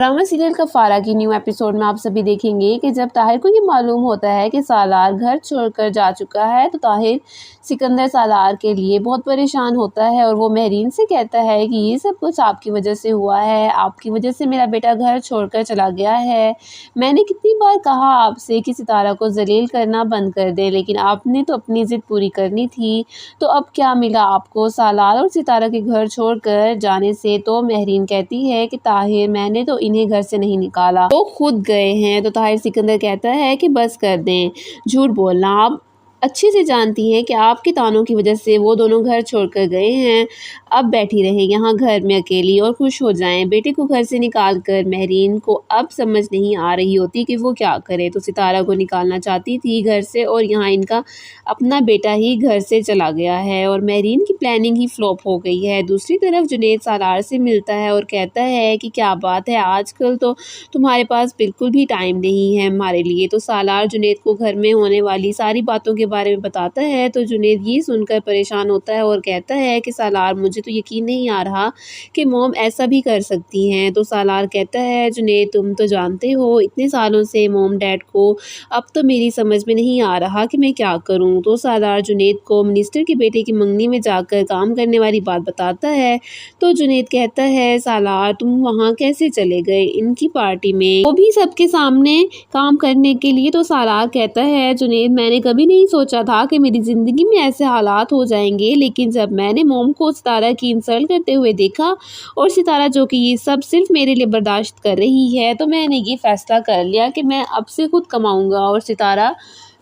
Drama serial कफारा की new episode में आप सभी देखेंगे कि जब ताहिर को ये मालूम होता है कि सालार घर छोड़कर जा चुका है तो ताहिर सिकंदर सालार के लिए बहुत परेशान होता है और वो महरीन से कहता है कि ये सब कुछ आपकी वजह से हुआ है, आपकी वजह से मेरा बेटा घर छोड़कर चला गया है। मैंने कितनी बार कहा आपसे कि सितारा को जलील करना बंद कर दे, लेकिन आपने तो अपनी ज़िद पूरी करनी थी। तो अब क्या मिला आपको सालार और सितारा के घर छोड़कर जाने से? तो महरीन कहती है कि ताहिर, मैंने तो इन्हें घर से नहीं निकाला, तो खुद गए हैं। तो ताहिर सिकंदर कहता है कि बस कर दें, झूठ बोलना। आप अच्छे से जानती हैं कि आपके तानों की वजह से वो दोनों घर छोड़कर गए हैं। अब बैठी रहें यहाँ घर में अकेली और खुश हो जाएं। बेटे को घर से निकाल कर महरीन को अब समझ नहीं आ रही होती कि वो क्या करे। तो सितारा को निकालना चाहती थी घर से और यहाँ इनका अपना बेटा ही घर से चला गया है और महरीन की प्लानिंग ही फ्लॉप हो गई है। दूसरी तरफ जुनैद सालार से मिलता है और कहता है कि क्या बात है, आजकल तो तुम्हारे पास बिल्कुल भी टाइम नहीं है हमारे लिए। तो सालार जुनैद को घर में होने वाली सारी बातों के बारे में बताता है। तो जुनैद ये सुनकर परेशान होता है और कहता है कि सालार, मुझे तो यकीन नहीं आ रहा कि मॉम ऐसा भी कर सकती हैं। तो सालार कहता है, जुनैद तुम तो जानते हो इतने सालों से मॉम डैड को, अब तो मेरी समझ में नहीं आ रहा कि मैं क्या करूं। तो सालार जुनैद को मिनिस्टर के बेटे की मंगनी में जाकर काम करने वाली बात बताता है। तो जुनैद कहता है, सालार तुम वहाँ कैसे चले गए इनकी पार्टी में, वो भी सबके सामने काम करने के लिए। तो सालार कहता है, जुनैद मैंने कभी नहीं सोचा था कि मेरी ज़िंदगी में ऐसे हालात हो जाएंगे, लेकिन जब मैंने मॉम को सितारा की इंसल्ट करते हुए देखा और सितारा जो कि ये सब सिर्फ मेरे लिए बर्दाश्त कर रही है, तो मैंने ये फैसला कर लिया कि मैं अब से खुद कमाऊंगा और सितारा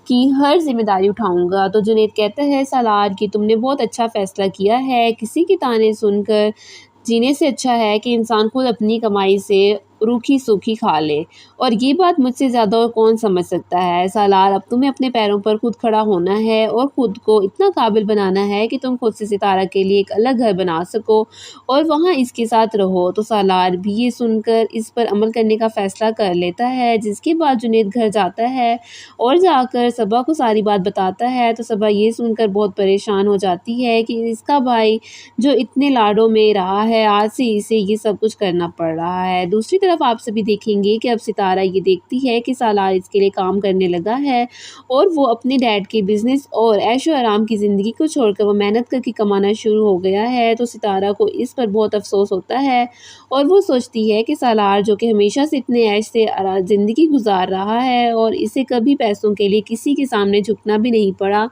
की हर जिम्मेदारी उठाऊंगा। तो जुनैद कहता है, सालार कि तुमने बहुत अच्छा फैसला किया है। किसी के ताने सुनकर जीने से अच्छा है कि इंसान खुद अपनी कमाई से रूखी सूखी खा ले, और ये बात मुझसे ज़्यादा और कौन समझ सकता है। सालार, अब तुम्हें अपने पैरों पर खुद खड़ा होना है और ख़ुद को इतना काबिल बनाना है कि तुम खुद से सितारा के लिए एक अलग घर बना सको और वहाँ इसके साथ रहो। तो सालार भी ये सुनकर इस पर अमल करने का फ़ैसला कर लेता है, जिसके बाद जुनैद घर जाता है और जाकर सबा को सारी बात बताता है। तो सबा ये सुनकर बहुत परेशान हो जाती है कि इसका भाई जो इतने लाडों में रहा है, आज से इसे ये सब कुछ करना पड़ रहा है। दूसरी तरफ आप सभी देखेंगे कि अब सितारा ये देखती है कि सालार इसके लिए काम करने लगा है और वो अपने डैड के बिजनेस और ऐशो आराम की ज़िंदगी को छोड़कर वो मेहनत करके कमाना शुरू हो गया है। तो सितारा को इस पर बहुत अफसोस होता है और वो सोचती है कि सालार जो कि हमेशा से इतने ऐश से ज़िंदगी गुजार रहा है और इसे कभी पैसों के लिए किसी के सामने झुकना भी नहीं पड़ा,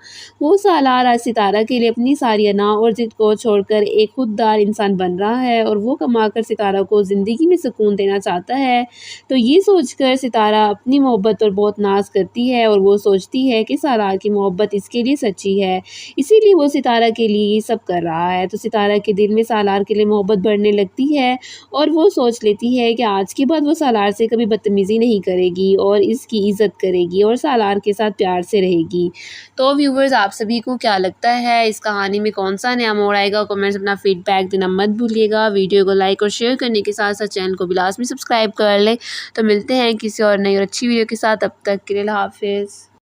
वो सालार आज सितारा के लिए अपनी सारी अना और ज़िद को छोड़कर एक खुददार इंसान बन रहा है और वो कमाकर सितारा को ज़िंदगी में सुकून देना चाहता है। तो ये सोचकर सितारा अपनी मोहब्बत पर बहुत नाज करती है और वो सोचती है कि सालार की मोहब्बत इसके लिए सच्ची है, इसीलिए वो सितारा के लिए ये सब कर रहा है। तो सितारा के दिल में सालार के लिए मोहब्बत बढ़ने लगती है और वो सोच लेती है कि आज के बाद वो सालार से कभी बदतमीज़ी नहीं करेगी और इसकी इज़्ज़त करेगी और सालार के साथ प्यार से रहेगी। तो व्यूवर्स, आप सभी को क्या लगता है इस कहानी में कौन सा नया मोड़ आएगा? कमेंट्स अपना फीडबैक देना मत भूलिएगा। वीडियो को लाइक और शेयर करने के साथ साथ चैनल को भी लाजमी सब्सक्राइब कर लें। तो मिलते हैं किसी और नई और अच्छी वीडियो के साथ, तब तक के लिए अल्लाह हाफिज़।